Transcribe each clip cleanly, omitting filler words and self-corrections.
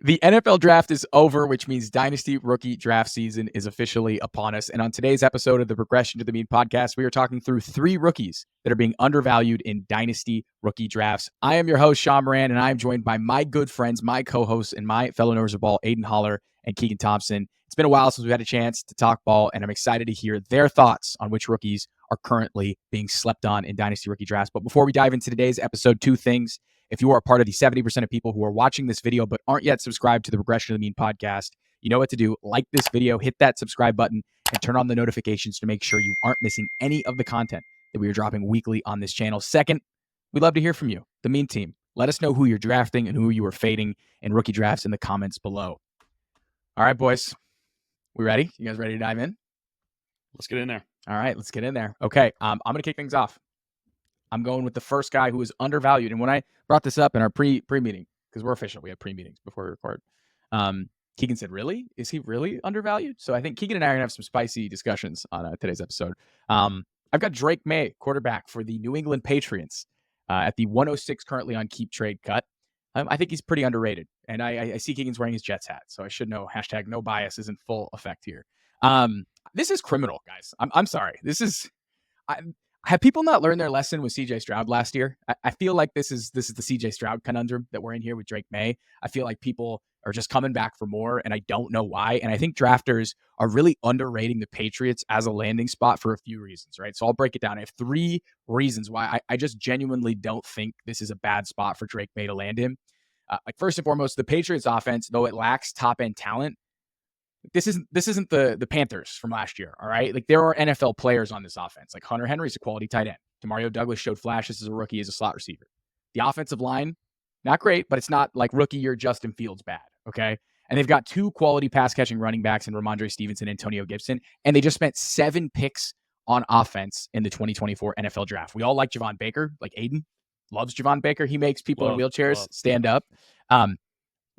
The NFL draft is over, which means Dynasty rookie draft season is officially upon us. And on today's episode of the Progression to the Mean podcast, we are talking through 3 rookies that are being undervalued in Dynasty rookie drafts. I am your host, Shaun Moran, and I am joined by my good friends, my co-hosts, and my fellow knowers of ball, Aidan Holler and Keegan Thompson. It's been a while since we've had a chance to talk ball, and I'm excited to hear their thoughts on which rookies are currently being slept on in Dynasty rookie drafts. But before we dive into today's episode, 2 things. If you are a part of the 70% of people who are watching this video but aren't yet subscribed to the Progression of the Mean podcast, you know what to do. Like this video, hit that subscribe button, and turn on the notifications to make sure you aren't missing any of the content that we are dropping weekly on this channel. Second, we'd love to hear from you, the Mean team. Let us know who you're drafting and who you are fading in rookie drafts in the comments below. All right, boys. We ready? You guys ready to dive in? Let's get in there. All right, let's get in there. Okay, I'm going to kick things off. I'm going with the first guy who is undervalued. And when I brought this up in our pre-meeting, because we're official, we have pre-meetings before we record, Keegan said, really? Is he really undervalued? So I think Keegan and I are going to have some spicy discussions on today's episode. I've got Drake Maye, quarterback for the New England Patriots, at the 106 currently on Keep Trade Cut. I think he's pretty underrated. And I see Keegan's wearing his Jets hat, so I should know hashtag no bias is in full effect here. This is criminal, guys. I'm sorry. This is... Have people not learned their lesson with CJ Stroud last year? I feel like this is the CJ Stroud conundrum that we're in here with Drake Maye. I feel like people are just coming back for more, and I don't know why. And I think drafters are really underrating the Patriots as a landing spot for a few reasons, right? So I'll break it down. I have 3 reasons why I just genuinely don't think this is a bad spot for Drake Maye to land in. First and foremost, the Patriots offense, though it lacks top-end talent, this isn't the Panthers from last year, all right? Like, there are NFL players on this offense. Like, Hunter Henry's a quality tight end. Demario Douglas showed flashes as a rookie as a slot receiver. The offensive line, not great, but it's not like rookie year Justin Fields bad, okay? And they've got 2 quality pass-catching running backs in Ramondre Stevenson and Antonio Gibson, and they just spent 7 picks on offense in the 2024 NFL draft. We all like Javon Baker. Like, Aiden loves Javon Baker. He makes people in wheelchairs stand up.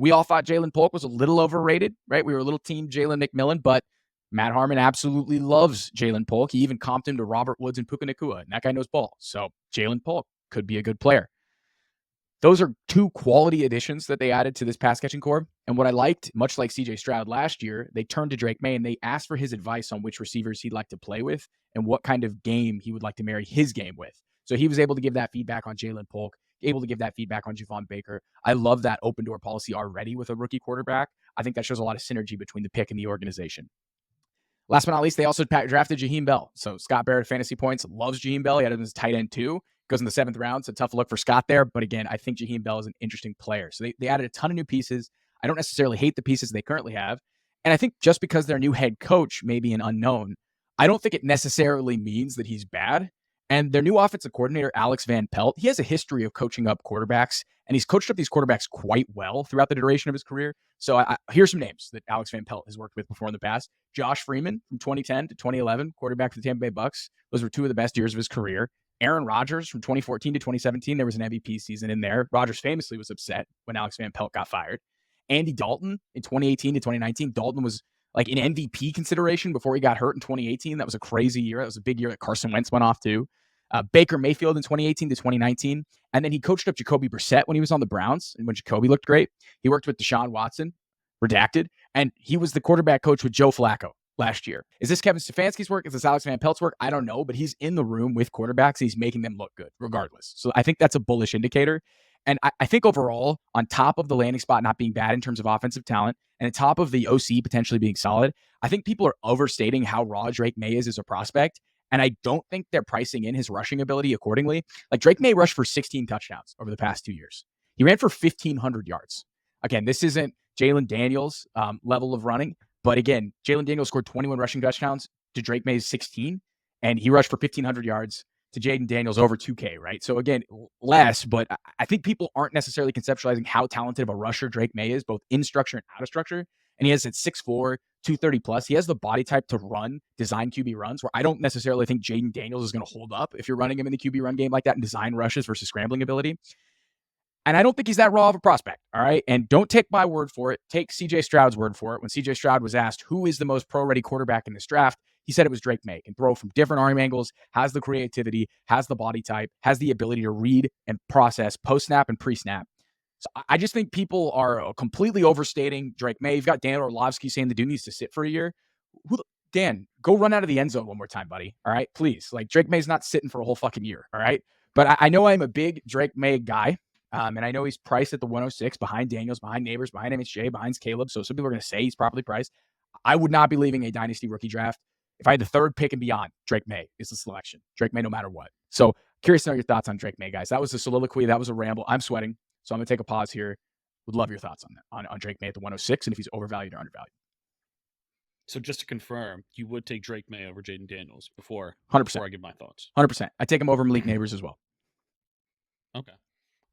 We all thought Jalen Polk was a little overrated, right? We were a little team Jalen McMillan, but Matt Harmon absolutely loves Jalen Polk. He even comped him to Robert Woods and Puka Nacua, and that guy knows ball. So Jalen Polk could be a good player. Those are 2 quality additions that they added to this pass-catching core. And what I liked, much like CJ Stroud last year, they turned to Drake Maye and they asked for his advice on which receivers he'd like to play with and what kind of game he would like to marry his game with. So he was able to give that feedback on Jalen Polk, able to give that feedback on Javon Baker. I love that open door policy already with a rookie quarterback. I think that shows a lot of synergy between the pick and the organization. Last but not least, they also drafted Jaheim Bell. So Scott Barrett, Fantasy Points, loves Jaheim Bell. He had him as tight end too. Goes in the 7th round. So tough look for Scott there. But again, I think Jaheim Bell is an interesting player. So they added a ton of new pieces. I don't necessarily hate the pieces they currently have. And I think just because their new head coach may be an unknown, I don't think it necessarily means that he's bad. And their new offensive coordinator, Alex Van Pelt, he has a history of coaching up quarterbacks, and he's coached up these quarterbacks quite well throughout the duration of his career. So here's some names that Alex Van Pelt has worked with before in the past. Josh Freeman from 2010 to 2011, quarterback for the Tampa Bay Bucks. Those were 2 of the best years of his career. Aaron Rodgers from 2014 to 2017, there was an MVP season in there. Rodgers famously was upset when Alex Van Pelt got fired. Andy Dalton in 2018 to 2019. Dalton was like in MVP consideration before he got hurt in 2018. That was a crazy year. That was a big year that Carson Wentz went off too. Baker Mayfield in 2018 to 2019. And then he coached up Jacoby Brissett when he was on the Browns, and when Jacoby looked great. He worked with Deshaun Watson, redacted, and he was the quarterback coach with Joe Flacco last year. Is this Kevin Stefanski's work? Is this Alex Van Pelt's work? I don't know, but he's in the room with quarterbacks. He's making them look good regardless. So I think that's a bullish indicator. And I think overall, on top of the landing spot not being bad in terms of offensive talent, and on top of the OC potentially being solid, I think people are overstating how raw Drake Maye is as a prospect. And I don't think they're pricing in his rushing ability accordingly. Like, Drake Maye rushed for 16 touchdowns over the past 2 years. He ran for 1,500 yards. Again, this isn't Jalen Daniels' level of running. But again, Jalen Daniels scored 21 rushing touchdowns to Drake Maye's 16. And he rushed for 1,500 yards to Jaden Daniels over 2K, right? So again, less, but I think people aren't necessarily conceptualizing how talented of a rusher Drake Maye is, both in structure and out of structure. And he has at 6'4", 230 plus. He has the body type to run design QB runs, where I don't necessarily think Jaden Daniels is going to hold up if you're running him in the QB run game like that in design rushes versus scrambling ability. And I don't think he's that raw of a prospect, all right? And don't take my word for it. Take CJ Stroud's word for it. When CJ Stroud was asked who is the most pro-ready quarterback in this draft, he said it was Drake Maye. Can throw from different arm angles, has the creativity, has the body type, has the ability to read and process post-snap and pre-snap. So I just think people are completely overstating Drake Maye. You've got Dan Orlovsky saying the dude needs to sit for a year. Dan, go run out of the end zone one more time, buddy. All right, please. Like Drake Maye's not sitting for a whole fucking year. All right, but I know I'm a big Drake Maye guy, and I know he's priced at the 106 behind Daniels, behind Neighbors, behind MHJ, behind Caleb. So some people are going to say he's properly priced. I would not be leaving a dynasty rookie draft if I had the third pick and beyond. Drake Maye is the selection. Drake Maye, no matter what. So curious to know your thoughts on Drake Maye, guys. That was a soliloquy. That was a ramble. I'm sweating, so I'm going to take a pause here. Would love your thoughts on that, on Drake Maye at the 106, and if he's overvalued or undervalued. So just to confirm, you would take Drake Maye over Jaden Daniels before 100%. I give my thoughts. 100%. I take him over Malik Neighbors as well. Okay.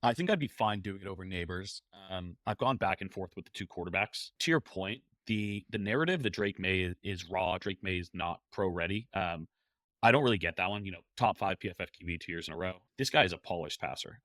I think I'd be fine doing it over Neighbors. I've gone back and forth with the two quarterbacks. To your point, the narrative that Drake Maye is raw, Drake Maye is not pro ready. I don't really get that one. Top 5 PFF QB 2 years in a row. This guy is a polished passer.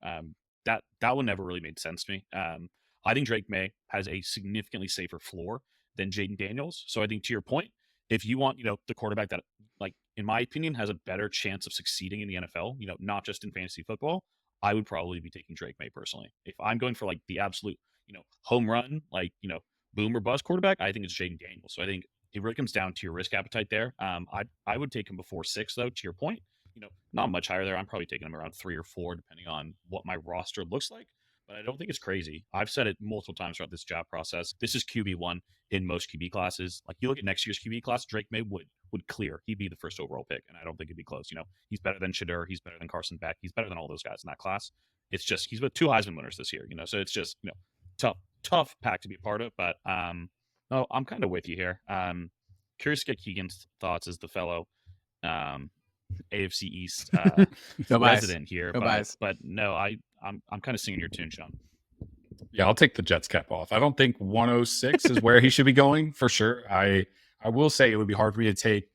That one never really made sense to me. I think Drake Maye has a significantly safer floor than Jaden Daniels. So I think to your point, if you want, the quarterback that, like, in my opinion, has a better chance of succeeding in the NFL, not just in fantasy football, I would probably be taking Drake Maye personally. If I'm going for like the absolute, home run, like, boom or bust quarterback, I think it's Jaden Daniels. So I think it really comes down to your risk appetite there. I would take him before 6, though, to your point. Not much higher there. I'm probably taking him around 3 or 4, depending on what my roster looks like. But I don't think it's crazy. I've said it multiple times throughout this job process. This is QB1 in most QB classes. Like, you look at next year's QB class, Drake Maye would clear. He'd be the first overall pick, and I don't think it'd be close. He's better than Shadur. He's better than Carson Beck. He's better than all those guys in that class. It's just he's with 2 Heisman winners this year. So it's just tough pack to be a part of. But no, I'm kind of with you here. Curious to get Keegan's thoughts as the fellow AFC East resident here. But no, I'm kind of singing your tune, Sean. Yeah, I'll take the Jets cap off. I don't think 106 is where he should be going for sure. I will say it would be hard for me to take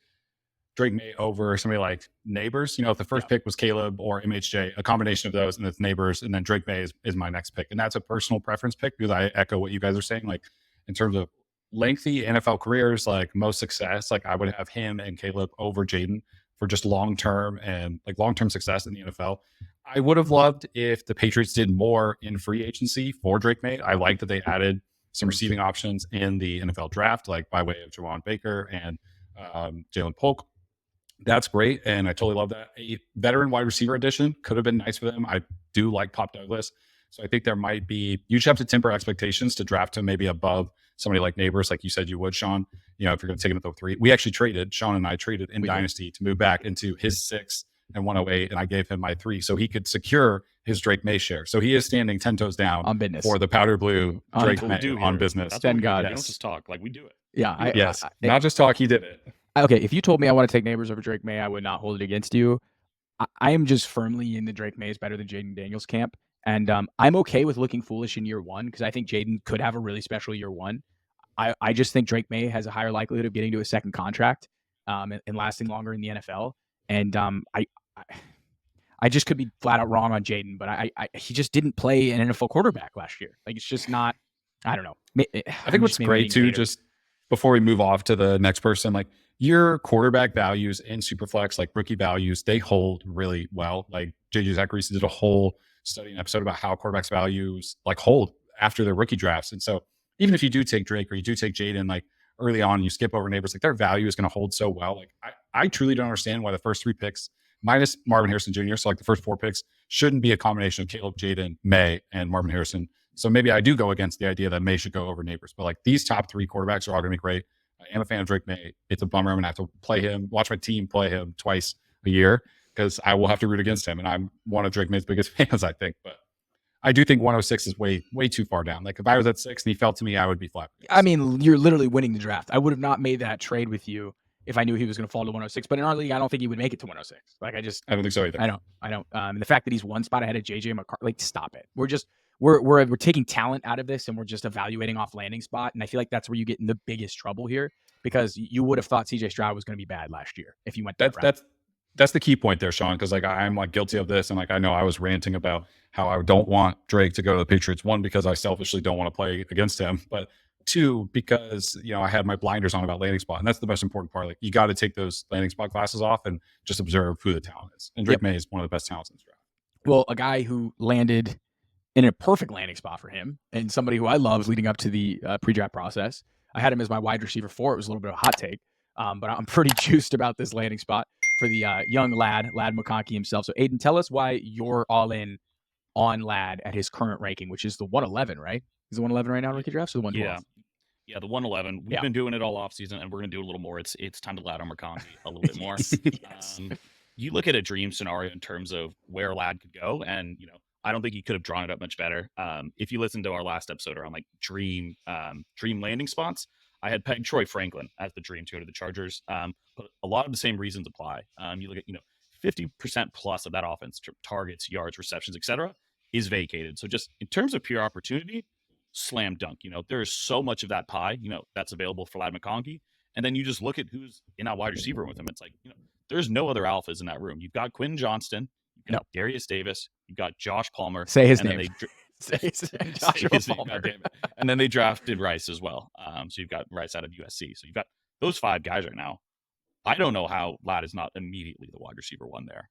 Drake Maye over somebody like Neighbors. If the first pick was Caleb or MHJ, a combination of those, and it's Neighbors, and then Drake Maye is my next pick. And that's a personal preference pick because I echo what you guys are saying. Like, in terms of lengthy NFL careers, like most success, like I would have him and Caleb over Jaden for just long-term success in the NFL. I would have loved if the Patriots did more in free agency for Drake Maye. I like that they added some receiving options in the NFL draft, like by way of Jawan Baker and Jalen Polk. That's great, and I totally love that. A veteran wide receiver addition could have been nice for them. I do like Pop Douglas, so I think there might be. You just have to temper expectations to draft him maybe above somebody like Neighbors, like you said you would, Sean. If you're going to take him at the 3, we actually traded. Sean and I traded in Dynasty to move back into his 6 and 108, and I gave him my 3 so he could secure his Drake Maye share. So he is standing 10 toes down on business for the powder blue Drake Maye on business. Thank God. We don't just talk, like we do it. Yeah. Not just talk. He did it. Okay, if you told me I want to take Neighbors over Drake Maye, I would not hold it against you. I am just firmly in the Drake Maye is better than Jaden Daniels camp. And I'm okay with looking foolish in year 1 because I think Jaden could have a really special year 1. I just think Drake Maye has a higher likelihood of getting to a second contract and lasting longer in the NFL. And I just could be flat out wrong on Jaden, but he just didn't play an NFL quarterback last year. Like, it's just not, I don't know. I think what's great too, just before we move off to the next person, like your quarterback values in Superflex, like rookie values, they hold really well. Like JJ Zacharias did a whole study and episode about how quarterbacks values like hold after their rookie drafts. And so even if you do take Drake or you do take Jaden, like early on, you skip over Neighbors, like their value is going to hold so well. Like I truly don't understand why the first 3 picks minus Marvin Harrison Jr., so like the first 4 picks shouldn't be a combination of Caleb, Jaden, Maye, and Marvin Harrison. So maybe I do go against the idea that Maye should go over Neighbors, but like these top 3 quarterbacks are all going to be great. I am a fan of Drake Maye. It's a bummer I'm going to have to play him, watch my team play him twice a year because I will have to root against him, and I'm one of Drake Maye's biggest fans, I think. But I do think 106 is way too far down. Like if I was at 6 and he fell to me, I would be flat. I mean, you're literally winning the draft. I would have not made that trade with you if I knew he was going to fall to 106. But in our league, I don't think he would make it to 106. Like I don't think so either. I don't. And the fact that he's 1 spot ahead of JJ McCarthy, like stop it. We're taking talent out of this and we're just evaluating off landing spot. And I feel like that's where you get in the biggest trouble here because you would have thought CJ Stroud was going to be bad last year if you went that route. That's the key point there, Sean, because like I'm like guilty of this, and like I know I was ranting about how I don't want Drake to go to the Patriots. 1, because I selfishly don't want to play against him, but 2, because I had my blinders on about landing spot, and that's the most important part. Like you got to take those landing spot glasses off and just observe who the talent is. And Drake Maye is one of the best talents in this draft. Well, a guy who landed in a perfect landing spot for him, and somebody who I love leading up to the pre-draft process. I had him as my wide receiver 4. It was a little bit of a hot take, but I'm pretty juiced about this landing spot for the young Lad McConkey himself. So Aidan, tell us why you're all in on Lad at his current ranking, which is the 111, right? He's the 111 right now in rookie drafts, or the 112? Yeah, the 111. We've been doing it all off season, and we're going to do a little more. It's time to Lad on McConkey a little bit more. Yes. You look at a dream scenario in terms of where Lad could go, and I don't think he could have drawn it up much better. If you listen to our last episode around like dream landing spots, I had pegged Troy Franklin as the dream to go to the Chargers. But a lot of the same reasons apply. You look at 50% plus of that offense, targets, yards, receptions, etc., is vacated. So just in terms of pure opportunity, slam dunk. There is so much of that pie, that's available for Lad McConkey. And then you just look at who's in that wide receiver room with him. It's like, there's no other alphas in that room. You've got Quentin Johnston, you've got Darius Davis, you've got Josh Palmer. Say his and name. Then Say his name. Palmer. And then they drafted Rice as well. So you've got Rice out of USC. So you've got those 5 guys right now. I don't know how Lad is not immediately the wide receiver 1 there.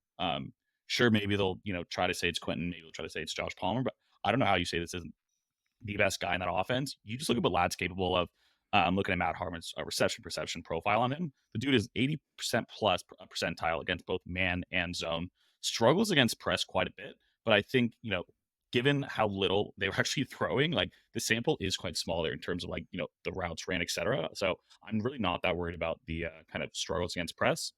Sure, maybe they'll try to say it's Quentin, maybe they'll try to say it's Josh Palmer, but I don't know how you say this isn't the best guy in that offense. You just look at what Lad's capable of. Looking at Matt Harmon's reception perception profile on him, the dude is 80% plus percentile against both man and zone. Struggles against press quite a bit, but I think given how little they were actually throwing, like the sample is quite small there in terms of the routes ran, etc. So I'm really not that worried about the kind of struggles against press.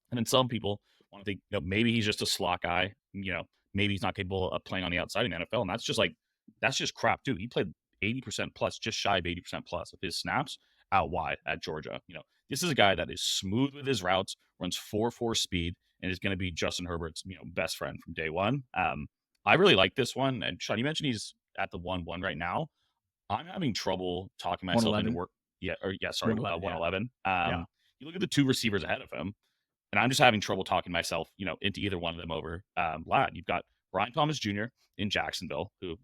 And then some people want to think maybe he's just a slot guy. Maybe he's not capable of playing on the outside in the NFL, and that's just crap, dude. He played 80% plus, just shy of 80% plus of his snaps out wide at Georgia. This is a guy that is smooth with his routes, runs 4.4 speed, and is going to be Justin Herbert's best friend from day one. I really like this one. And Shaun, you mentioned he's at the 1-1 right now. I'm having trouble talking myself into work. 111. You look at the 2 receivers ahead of him, and I'm just having trouble talking myself, into either one of them over Lad. You've got Brian Thomas Jr. in Jacksonville, who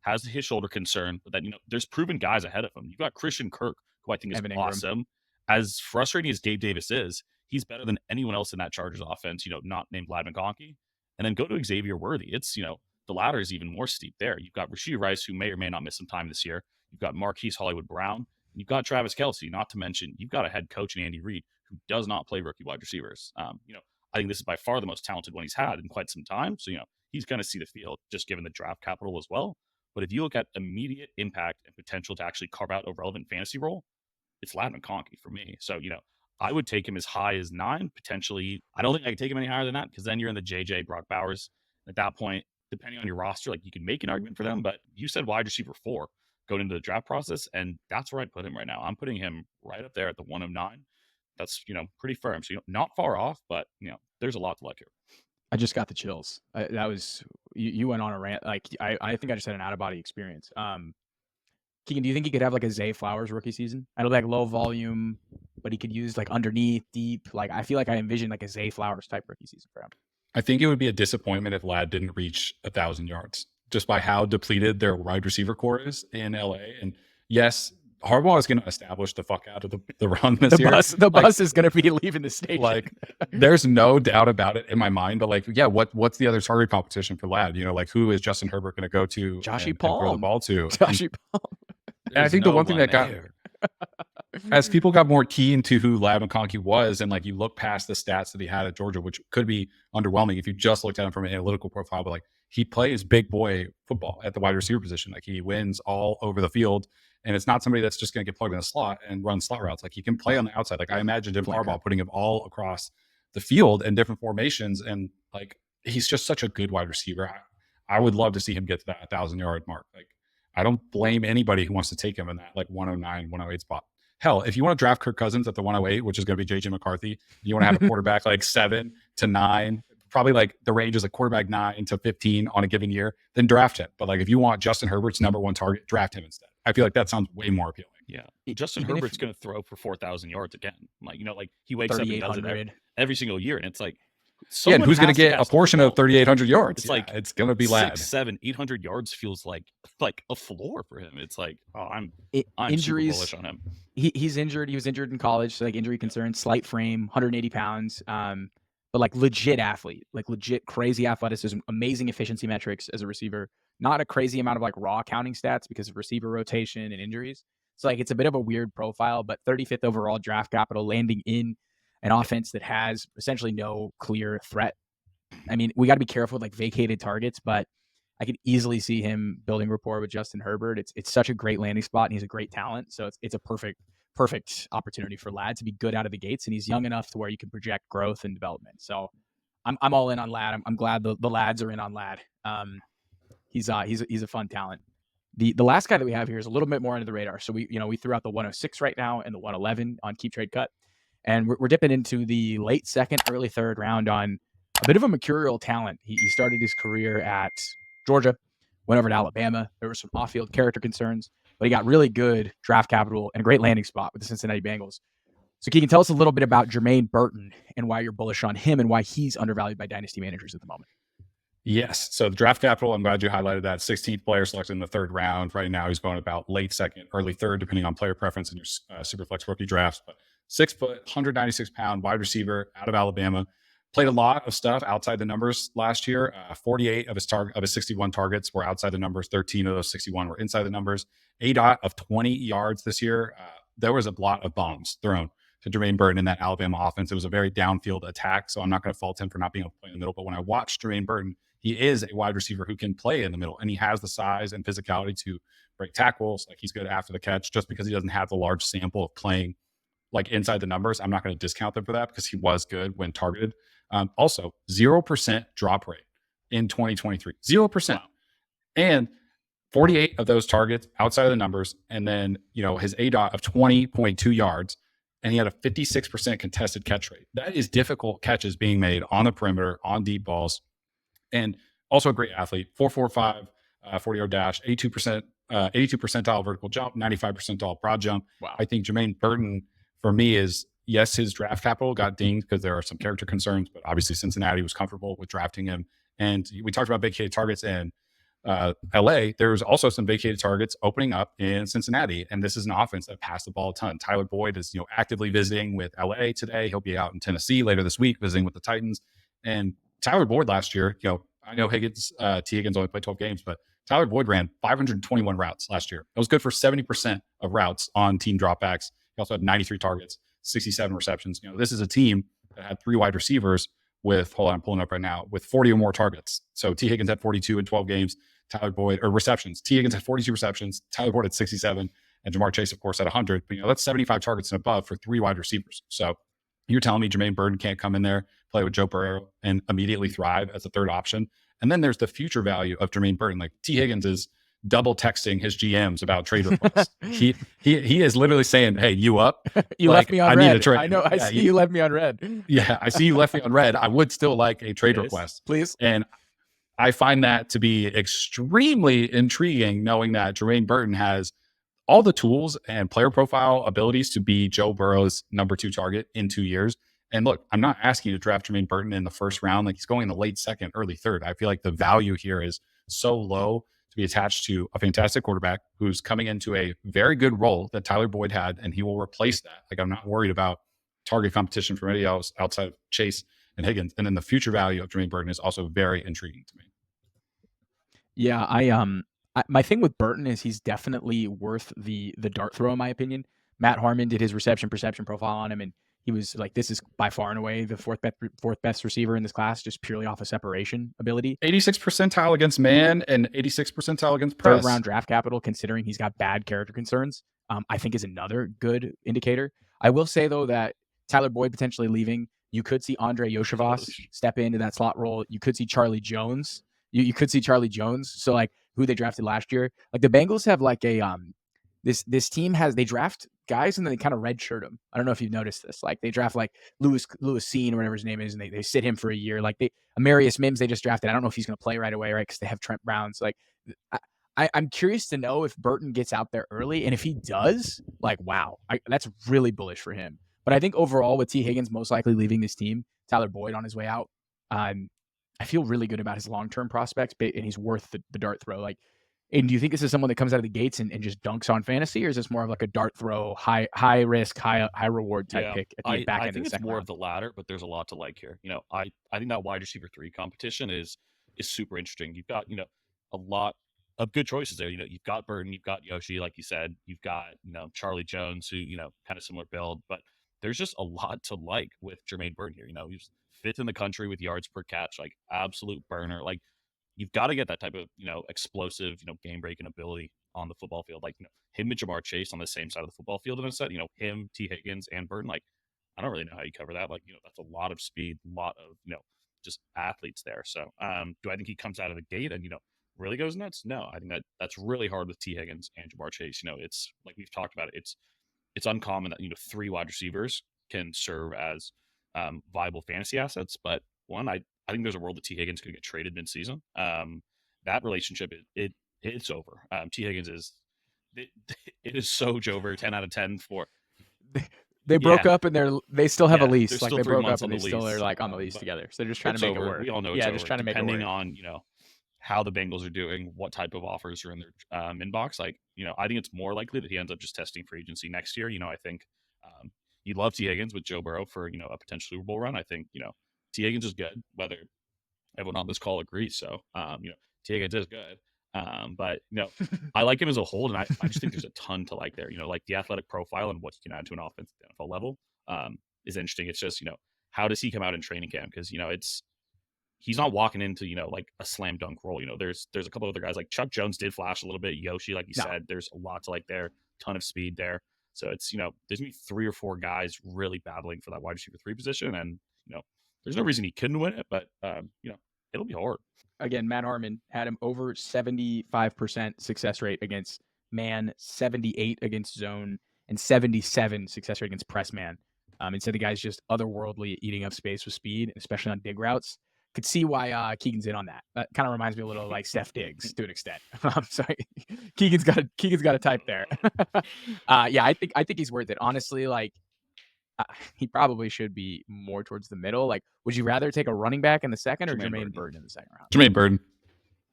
has his shoulder concern, but then there's proven guys ahead of him. You've got Christian Kirk, who I think is awesome. As frustrating as Gabe Davis is, he's better than anyone else in that Chargers offense, not named Lad McConkey. And then go to Xavier Worthy. It's the ladder is even more steep there. You've got Rashee Rice, who may or may not miss some time this year. You've got Marquise Hollywood Brown. And you've got Travis Kelce. Not to mention, you've got a head coach in Andy Reid who does not play rookie wide receivers. I think this is by far the most talented one he's had in quite some time. So he's going to see the field, just given the draft capital as well. But if you look at immediate impact and potential to actually carve out a relevant fantasy role, it's Lad McConkey for me. So, I would take him as high as 9, potentially. I don't think I could take him any higher than that, because then you're in the JJ Brock Bowers. At that point, depending on your roster, you can make an argument for them. But you said wide receiver 4 going into the draft process, and that's where I'd put him right now. I'm putting him right up there at the 109. That's, pretty firm. So, not far off, but, there's a lot to like here. I just got the chills. That was you went on a rant. I think I just had an out of body experience. Keegan, do you think he could have a Zay Flowers rookie season? I know low volume, but he could use underneath, deep. I feel like I envision a Zay Flowers type rookie season for him. I think it would be a disappointment if Lad didn't reach 1,000 yards, just by how depleted their wide receiver core is in LA. And yes, Harbaugh is going to establish the fuck out of the run this year. The bus is going to be leaving the station. There's no doubt about it in my mind. But what's the other target competition for Lad? Who is Justin Herbert going to go to? Joshy Palm. Throw the ball to. Joshy Palm. And I think the one thing that got, as people got more keen to who Lad McConkey was, and you look past the stats that he had at Georgia, which could be underwhelming if you just looked at him from an analytical profile, but he plays big boy football at the wide receiver position. He wins all over the field, and it's not somebody that's just going to get plugged in a slot and run slot routes. He can play on the outside. I imagined Jim Harbaugh putting him all across the field in different formations, and he's just such a good wide receiver. I would love to see him get to that 1,000-yard mark. I don't blame anybody who wants to take him in that 109, 108 spot. Hell, if you want to draft Kirk Cousins at the 108, which is going to be JJ McCarthy, you want to have a quarterback 7 to 9, probably the range is quarterback 9 to 15 on a given year, then draft him. But if you want Justin Herbert's number 1 target, draft him instead. I feel that sounds way more appealing. Yeah. Justin Herbert's going to throw for 4,000 yards again. He wakes up and does it every single year. And it's and who's going to get a portion of 3,800 yards? It's it's going to be Lad. 6, 7, 800 yards feels like a floor for him. It's I'm injuries, super bullish on him. He's injured. He was injured in college. So injury concerns, slight frame, 180 pounds. But legit athlete, legit crazy athleticism, amazing efficiency metrics as a receiver. not a crazy amount of like raw counting stats because of receiver rotation and injuries. So like it's a bit of a weird profile, but 35th overall draft capital, landing in an offense that has essentially no clear threat. I mean, we got to be careful with like vacated targets, but I could easily see him building rapport with Justin Herbert. It's such a great landing spot, and he's a great talent. So it's a perfect opportunity for Ladd to be good out of the gates, and he's young enough to where you can project growth and development. So I'm all in on Ladd. I'm glad the lads are in on Ladd. He's a fun talent. The last guy that we have here is a little bit more under the radar. So we threw out the 106 right now and the 111 on Keep Trade Cut, and we're dipping into the late second, early third round on a bit of a mercurial talent. He started his career at Georgia, went over to Alabama. There were some off-field character concerns, but he got really good draft capital and a great landing spot with the Cincinnati Bengals. So Keegan, tell us a little bit about Jermaine Burton and why you're bullish on him and why he's undervalued by dynasty managers at the moment. Yes. So the draft capital, I'm glad you highlighted that. 16th player selected in the third round. Right now, he's going about late second, early third, depending on player preference in your Superflex rookie drafts. But 6 foot, 196 pound wide receiver out of Alabama. Played a lot of stuff outside the numbers last year. 48 of his 61 targets were outside the numbers. 13 of those 61 were inside the numbers. ADOT of 20 yards this year. There was a lot of bombs thrown to Jermaine Burton in that Alabama offense. It was a very downfield attack, so I'm not going to fault him for not being able to play in the middle. But when I watched Jermaine Burton, he is a wide receiver who can play in the middle, and he has the size and physicality to break tackles. Like, he's good after the catch. Just because he doesn't have the large sample of playing like inside the numbers, I'm not going to discount him for that because he was good when targeted. Also, 0% drop rate in 2023, 0%. Wow. And 48 of those targets outside of the numbers, and then his ADOT of 20.2 yards, and he had a 56% contested catch rate. That is difficult catches being made on the perimeter, on deep balls, and also a great athlete. 4.45 40-yard dash, 82 percentile vertical jump, 95 percentile broad jump. Wow. I think Jermaine Burton, for me, is, yes, his draft capital got dinged because there are some character concerns, but obviously Cincinnati was comfortable with drafting him. And we talked about vacated targets in LA. There's also some vacated targets opening up in Cincinnati, and this is an offense that passed the ball a ton. Tyler Boyd is actively visiting with LA today. He'll be out in Tennessee later this week visiting with the Titans. And Tyler Boyd last year, I know Higgins, T. Higgins only played 12 games, but Tyler Boyd ran 521 routes last year. It was good for 70% of routes on team dropbacks. He also had 93 targets, 67 receptions. This is a team that had 3 wide receivers with, I'm pulling up right now, with 40 or more targets. So T. Higgins had 42 in 12 games. Tyler Boyd, or receptions. T. Higgins had 42 receptions. Tyler Boyd had 67. And Jamar Chase, of course, had 100. But, that's 75 targets and above for 3 wide receivers. So you're telling me Jermaine Burton can't come in there, play with Joe Burrow, and immediately thrive as a third option? And then there's the future value of Jermaine Burton. Like, T. Higgins is double texting his GMs about trade requests. he is literally saying, "Hey, you up? You left me on red. Need a trade. I know. I see you left me on red. Yeah, I see you left me on red. I would still like a trade request, please." And I find that to be extremely intriguing, knowing that Jermaine Burton has all the tools and player profile abilities to be Joe Burrow's number 2 target in 2 years. And look, I'm not asking you to draft Jermaine Burton in the first round. Like, he's going in the late second, early third. I feel like the value here is so low to be attached to a fantastic quarterback who's coming into a very good role that Tyler Boyd had, and he will replace that. Like, I'm not worried about target competition from anybody else outside of Chase and Higgins. And then the future value of Jermaine Burton is also very intriguing to me. Yeah, my thing with Burton is he's definitely worth the dart throw, in my opinion. Matt Harmon did his reception perception profile on him, and he was like, this is by far and away the fourth best receiver in this class, just purely off of separation ability. 86 percentile against man and 86 percentile against press. Third round draft capital, considering he's got bad character concerns, I think is another good indicator. I will say, though, that Tyler Boyd potentially leaving, you could see Andre Yoshivas step into that slot role. You could see Charlie Jones. You could see Charlie Jones. So, like, who they drafted last year. Like, the Bengals have like a this team they draft guys and then they kind of redshirt them. I don't know if you've noticed this. Like, they draft like Lewis Cine or whatever his name is, and they sit him for a year. Like, Amarius Mims they just drafted. I don't know if he's going to play right away, right? Because they have Trent Brown. So, like, I'm curious to know if Burton gets out there early, and if he does, like, wow, that's really bullish for him. But I think overall, with T. Higgins most likely leaving this team, Tyler Boyd on his way out, I feel really good about his long-term prospects, and he's worth the dart throw. Like, and do you think this is someone that comes out of the gates and just dunks on fantasy, or is this more of like a dart throw, high risk, high reward type pick at the back end of the second round? I think it's more of the latter, but there's a lot to like here. I think that wide receiver 3 competition is super interesting. You've got a lot of good choices there. You've got Burton, you've got Yoshi, like you said, you've got Charlie Jones, who kind of similar build, but there's just a lot to like with Jermaine Burton here. He's fifth in the country with yards per catch, like absolute burner. Like you've got to get that type of explosive game breaking ability on the football field. Like him and Jamar Chase on the same side of the football field in a set. Him, T Higgins, and Burton. Like I don't really know how you cover that. Like that's a lot of speed, a lot of just athletes there. So do I think he comes out of the gate and really goes nuts? No, I think that's really hard with T Higgins and Jamar Chase. It's like we've talked about it. It's uncommon that three wide receivers can serve as viable fantasy assets. But one, I think there's a world that T Higgins could get traded midseason. That relationship it's over. T Higgins it is so over 10 out of 10 for. They broke up and they still have a lease. Like still they 3 broke months up and on they the still lease. are like on the lease together. So they're just trying to make it work. We all know it's yeah, over. just trying to make it work. Depending on how the Bengals are doing, what type of offers are in their inbox. Like I think it's more likely that he ends up just testing free agency next year. I think you'd love T Higgins with Joe Burrow for a potential Super Bowl run. I think T Higgins is good, whether everyone on this call agrees. So T Higgins is good. But I like him as a whole, and I just think there's a ton to like there. Like the athletic profile and what he can add to an offense at the NFL level is interesting. It's just how does he come out in training camp? Because he's not walking into like a slam dunk role. There's a couple other guys like Chuck Jones did flash a little bit. Yoshi, like you said, there's a lot to like there. Ton of speed there. So it's there's gonna be 3 or 4 guys really battling for that wide receiver 3 position, and there's no reason he couldn't win it, but it'll be hard. Again, Matt Harmon had him over 75% success rate against man, 78 against zone, and 77 success rate against press man. And so the guy's just otherworldly, eating up space with speed, especially on dig routes. Could see why Keegan's in on that. That kind of reminds me a little like Steph Diggs to an extent. Sorry, Keegan's got a type there. Yeah, I think he's worth it. Honestly, like he probably should be more towards the middle. Like, would you rather take a running back in the second or Jermaine Burton in the second round? Jermaine Burton.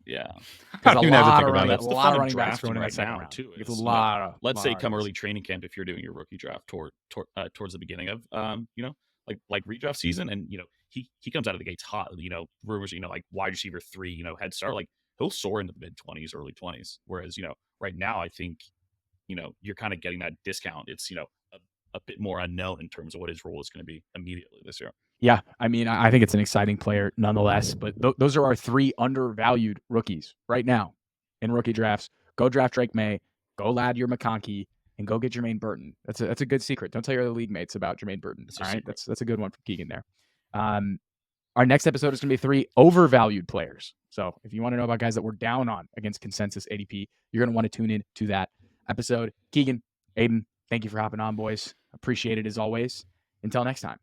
Yeah, there's a lot of running backs going in that second round too. It's a lot. Let's say come early training camp if you're doing your rookie draft towards the beginning of like redraft season, and he comes out of the gates hot. Rumors like wide receiver 3 head start, like he'll soar into the mid 20s, early 20s. Whereas right now I think you're kind of getting that discount. It's a bit more unknown in terms of what his role is going to be immediately this year. Yeah, I mean, I think it's an exciting player nonetheless, but those are our 3 undervalued rookies right now in rookie drafts. Go draft Drake Maye, go lad your McConkey, and go get Jermaine Burton. That's a good secret. Don't tell your other league mates about Jermaine Burton. All right, that's a good one for Keegan there. Our next episode is going to be 3 overvalued players. So if you want to know about guys that we're down on against consensus ADP, you're going to want to tune in to that episode. Keegan, Aidan, thank you for hopping on, boys. Appreciate it as always. Until next time.